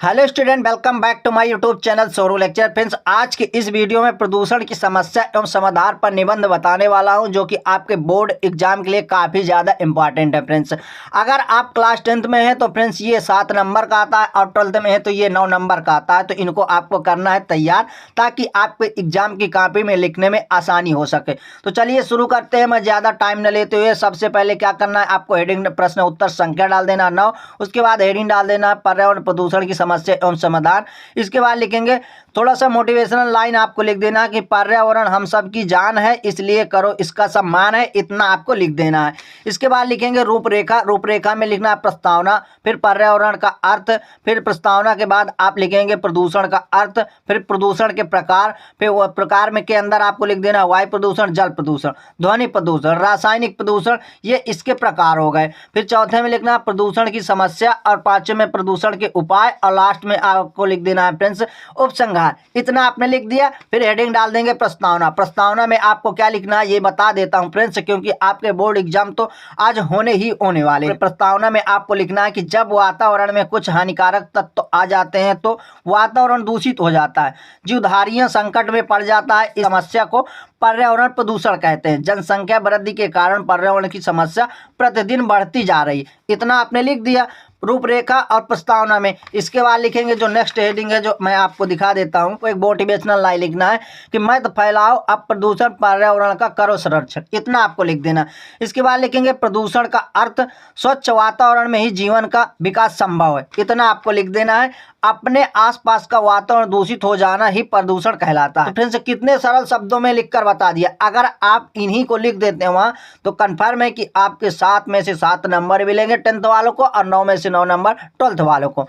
Hello student, welcome back to my YouTube channel Saurav lecture. Friends, आज के इस video में प्रदूषण की समस्या एवं समाधान पर निबंध बताने वाला हूं, जो कि आपके बोर्ड एग्जाम के लिए काफ़ी ज़्यादा इंपॉर्टेंट है। फ्रेंड्स, अगर आप क्लास 10th में हैं तो फ्रेंड्स ये 7 नंबर का आता है, और 12th में है तो ये 9 नंबर का आता है। तो इनको आपको करना है तैयार, ताकि आपके एग्जाम की कॉपी में लिखने में आसानी हो सके। तो चलिए शुरू करते हैं। मैं ज़्यादा टाइम न लेते हुए सबसे पहले क्या करना है, आपको हेडिंग प्रश्न उत्तर संख्या डाल देना 9। उसके बाद हेडिंग डाल देना पर्यावरण प्रदूषण की समस्या एवं समाधान। इसके बाद लिखेंगे थोड़ा सा मोटिवेशनल लाइन, आपको लिख देना कि पर्यावरण हम सब की जान है, इसलिए करो इसका सम्मान है, इतना आपको लिख देना है। इसके बाद लिखेंगे रूपरेखा। रूपरेखा में लिखना है प्रस्तावना, फिर पर्यावरण का अर्थ, फिर प्रस्तावना के बाद आप लिखेंगे प्रदूषण का अर्थ, फिर प्रदूषण के प्रकार, फिर वह प्रकार में के अंदर आपको लिख देना वायु प्रदूषण, जल प्रदूषण, ध्वनि प्रदूषण, रासायनिक प्रदूषण, ये इसके प्रकार हो गए। फिर चौथे में लिखना प्रदूषण की समस्या, और पांचवें में प्रदूषण के उपाय, और लास्ट में आपको लिख देना है फ्रेंड्स उपसंहार। इतना आपने लिख दिया। फिर हेडिंग डाल देंगे प्रस्तावना। प्रस्तावना में आपको क्या लिखना है ये बता देता हूं फ्रेंड्स, क्योंकि आपके बोर्ड एग्जाम तो आज होने ही होने वाले। प्रस्तावना में आपको लिखना है कि जब वातावरण में कुछ हानिकारक तत्व आ जाते हैं तो वातावरण दूषित हो जाता है, जीवधारियां संकट में पड़ जाता है। इस समस्या को पर्यावरण प्रदूषण कहते हैं। जनसंख्या वृद्धि के कारण पर्यावरण की समस्या प्रतिदिन बढ़ती जा रही है। इतना आपने लिख दिया रूपरेखा और प्रस्तावना में। इसके बाद लिखेंगे जो नेक्स्ट हेडिंग है, जो मैं आपको दिखा देता हूं, तो एक मोटिवेशनल लाइन लिखना है कि मत फैलाओ अब प्रदूषण, पर्यावरण का करो संरक्षण। इतना आपको लिख देना। इसके बाद लिखेंगे प्रदूषण का अर्थ, स्वच्छ वातावरण में ही जीवन का विकास संभव है। इतना आपको लिख देना है। अपने आसपास का वातावरण दूषित हो जाना ही प्रदूषण कहलाता है। तो फ्रेंड्स, कितने सरल शब्दों में लिखकर बता दिया। अगर आप इन्हीं को लिख देते हैं वहां, तो कंफर्म है कि आपके 7 में से 7 नंबर मिलेंगे 10th वालों को, और 9 में से 9 नंबर 12th वालों को।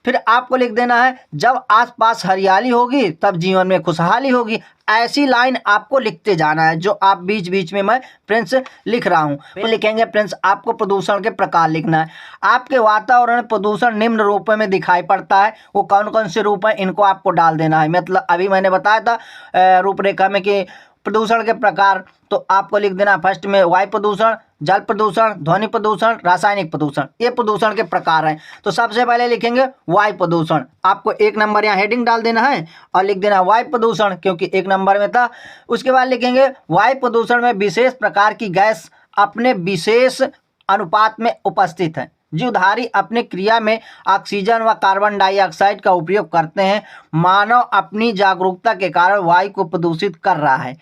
फिर आपको लिख देना है जब आसपास हरियाली होगी तब जीवन में खुशहाली होगी। ऐसी लाइन आपको लिखते जाना है, जो आप बीच बीच में मैं फ्रेंड्स लिख रहा हूं। फिर लिखेंगे फ्रेंड्स आपको प्रदूषण के प्रकार लिखना है। आपके वातावरण प्रदूषण निम्न रूपों में दिखाई पड़ता है। वो कौन कौन से रूप हैं, इनको आपको डाल देना है। मतलब अभी मैंने बताया था रूपरेखा में कि प्रदूषण के प्रकार, तो आपको लिख देना फर्स्ट में वायु प्रदूषण, जल प्रदूषण, ध्वनि प्रदूषण, रासायनिक प्रदूषण, ये प्रदूषण के प्रकार हैं। तो सबसे पहले लिखेंगे वायु प्रदूषण। आपको 1 नंबर यहाँ हेडिंग डाल देना है और लिख देना वायु प्रदूषण, क्योंकि 1 नंबर में था। उसके बाद लिखेंगे वायु प्रदूषण में विशेष प्रकार की गैस अपने विशेष अनुपात में उपस्थित है। जीवधारी अपने क्रिया में ऑक्सीजन व कार्बन डाइऑक्साइड का उपयोग करते हैं। मानव अपनी जागरूकता के कारण वायु को प्रदूषित कर रहा है।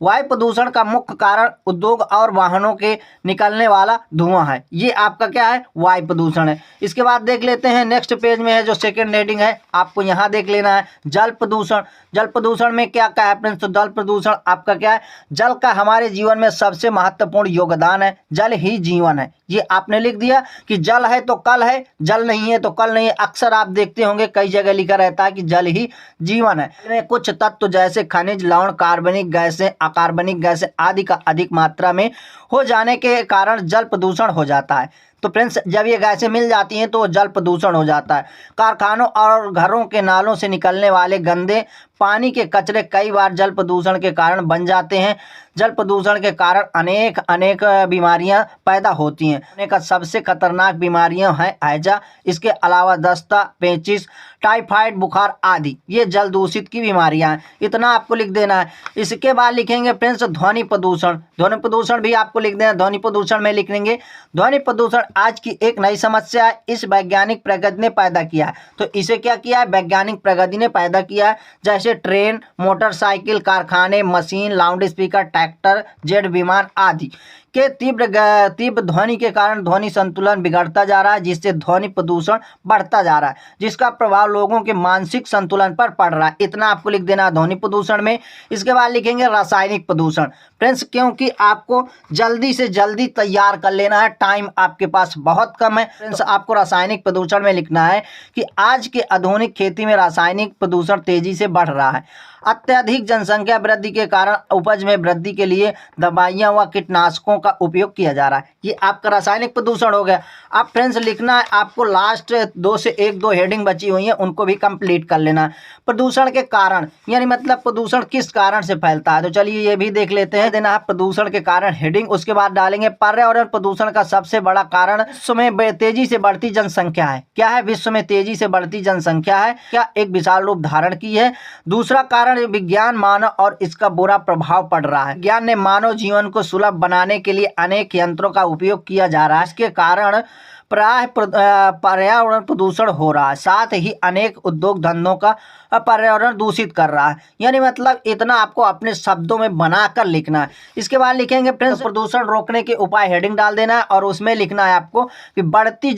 वायु प्रदूषण का मुख्य कारण उद्योग और वाहनों के निकलने वाला धुआं है। ये आपका क्या है, वायु प्रदूषण है। इसके बाद देख लेते हैं नेक्स्ट पेज में है जो सेकंड हेडिंग है, आपको यहाँ देख लेना है जल प्रदूषण। जल प्रदूषण में क्या क्या है फ्रेंड्स, तो जल प्रदूषण आपका क्या है, जल का हमारे जीवन में सबसे महत्वपूर्ण योगदान है। जल ही जीवन है। ये आपने लिख दिया कि जल है तो कल है, जल नहीं है तो कल नहीं है। अक्सर आप देखते होंगे कई जगह लिखा रहता है कि जल ही जीवन है। इसमें कुछ तत्व जैसे खनिज, लवण, कार्बनिक गैसें, अकार्बनिक गैसें आदि का अधिक मात्रा में हो जाने के कारण जल प्रदूषण हो जाता है। तो फ्रेंड्स, जब ये गैसें मिल जाती हैं तो जल प्रदूषण हो जाता है। कारखानों और घरों के नालों से निकलने वाले गंदे पानी के कचरे कई बार जल प्रदूषण के कारण बन जाते हैं। जल प्रदूषण के कारण अनेक बीमारियां पैदा होती हैं। अनेक सबसे खतरनाक बीमारियां हैं हैजा, इसके अलावा दस्ता, पेचिश, टाइफाइड, बुखार आदि, ये जल दूषित की बीमारियां हैं। इतना आपको लिख देना है। इसके बाद लिखेंगे फ्रेंड्स ध्वनि प्रदूषण। ध्वनि प्रदूषण भी आपको लिख देना। ध्वनि प्रदूषण में लिखेंगे ध्वनि प्रदूषण आज की एक नई समस्या है, इस वैज्ञानिक प्रगति ने पैदा किया है। तो इसे क्या किया है, वैज्ञानिक प्रगति ने पैदा किया है। जैसे ट्रेन, मोटरसाइकिल, कारखाने, machine, loud speaker, tractor, jet विमान आदि के तीव्र ध्वनि के कारण ध्वनि संतुलन बिगड़ता जा रहा है, जिससे ध्वनि प्रदूषण बढ़ता जा रहा है, जिसका प्रभाव लोगों के मानसिक संतुलन पर पड़ रहा है। इतना आपको लिख देना ध्वनि प्रदूषण में। इसके बाद लिखेंगे रासायनिक प्रदूषण। फ्रेंड्स, क्योंकि आपको जल्दी से जल्दी तैयार कर लेना है, टाइम आपके पास बहुत कम है। फ्रेंड्स, आपको रासायनिक प्रदूषण में लिखना है कि आज के आधुनिक खेती में रासायनिक प्रदूषण तेजी से बढ़ रहा है। अत्यधिक जनसंख्या वृद्धि के कारण उपज में वृद्धि के लिए दवाइयां व कीटनाशकों का उपयोग किया जा रहा है। ये आपका रासायनिक प्रदूषण हो गया। अब फ्रेंड्स लिखना है आपको, लास्ट 2 से 1-2 हेडिंग बची हुई हैं, उनको भी कंप्लीट कर लेना है। प्रदूषण के कारण, यानी मतलब प्रदूषण किस कारण से फैलता है, तो चलिए ये भी देख लेते हैं। देना है प्रदूषण के कारण हेडिंग, उसके बाद डालेंगे पर्यावरण प्रदूषण का सबसे बड़ा कारण विश्व में तेजी से बढ़ती जनसंख्या है। क्या है? विश्व में तेजी से बढ़ती जनसंख्या है क्या एक विशाल रूप धारण की है। दूसरा कारण विज्ञान मानव और इसका बुरा प्रभाव पड़ रहा है। विज्ञान ने मानव जीवन को सुलभ बनाने के लिए अनेक यंत्रों का उपयोग किया जा रहा है। इसके कारण प्राय पर्यावरण प्रदूषण हो रहा है। साथ ही अनेक उद्योग धंधों का पर्यावरण दूषित कर रहा है। यानी मतलब इतना आपको अपने शब्दों में बनाकर लिखना है। इसके बाद लिखेंगे फ्रेंड्स प्रदूषण रोकने के उपाय, हेडिंग डाल देना है और उसमें लिखना है आपको कि बढ़ती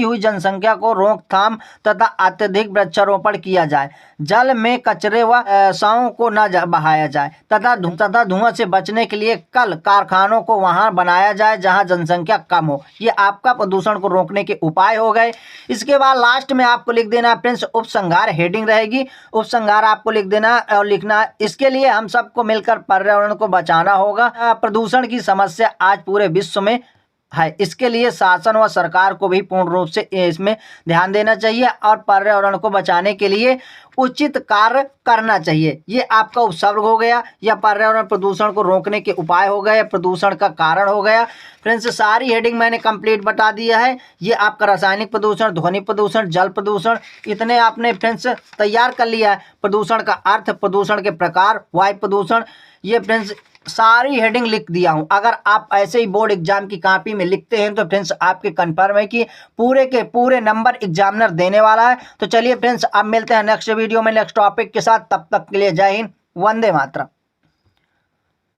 हुई जनसंख्या को रोकथाम तथा अत्यधिक वृक्षारोपण किया जाए। जल में कचरे व साओं को न बहाया जाए तथा धुआं से बचने के लिए कल कारखानों को वहां बनाया जाए जहां जनसंख्या कम हो। ये आपका प्रदूषण को रोकने के उपाय हो गए। इसके बाद लास्ट में आपको लिख देना है फ्रेंड्स उपसंहार, हेडिंग रहेगी, उपसंहार आपको लिख देना और लिखना है इसके लिए हम सबको मिलकर पर्यावरण को बचाना होगा। प्रदूषण की समस्या आज पूरे विश्व में है। इसके लिए शासन व सरकार को भी पूर्ण रूप से इसमें ध्यान देना चाहिए और पर्यावरण को बचाने के लिए उचित कार्य करना चाहिए। ये आपका उपसर्ग हो गया, या पर्यावरण प्रदूषण को रोकने के उपाय हो गए, प्रदूषण का कारण हो गया। फ्रेंड्स सारी हेडिंग मैंने कंप्लीट बता दिया है। ये आपका रासायनिक प्रदूषण, ध्वनि प्रदूषण, जल प्रदूषण, इतने आपने फ्रेंड्स तैयार कर लिया है। प्रदूषण का अर्थ, प्रदूषण के प्रकार, वायु प्रदूषण, ये फ्रेंड्स सारी हेडिंग लिख दिया हूं। अगर आप ऐसे ही बोर्ड एग्जाम की कॉपी में लिखते हैं तो फ्रेंड्स आपके कंफर्म है कि पूरे के पूरे नंबर एग्जामिनर देने वाला है। तो चलिए फ्रेंड्स अब मिलते हैं नेक्स्ट वीडियो में नेक्स्ट टॉपिक के साथ। तब तक के लिए जय हिंद, वंदे मातरम।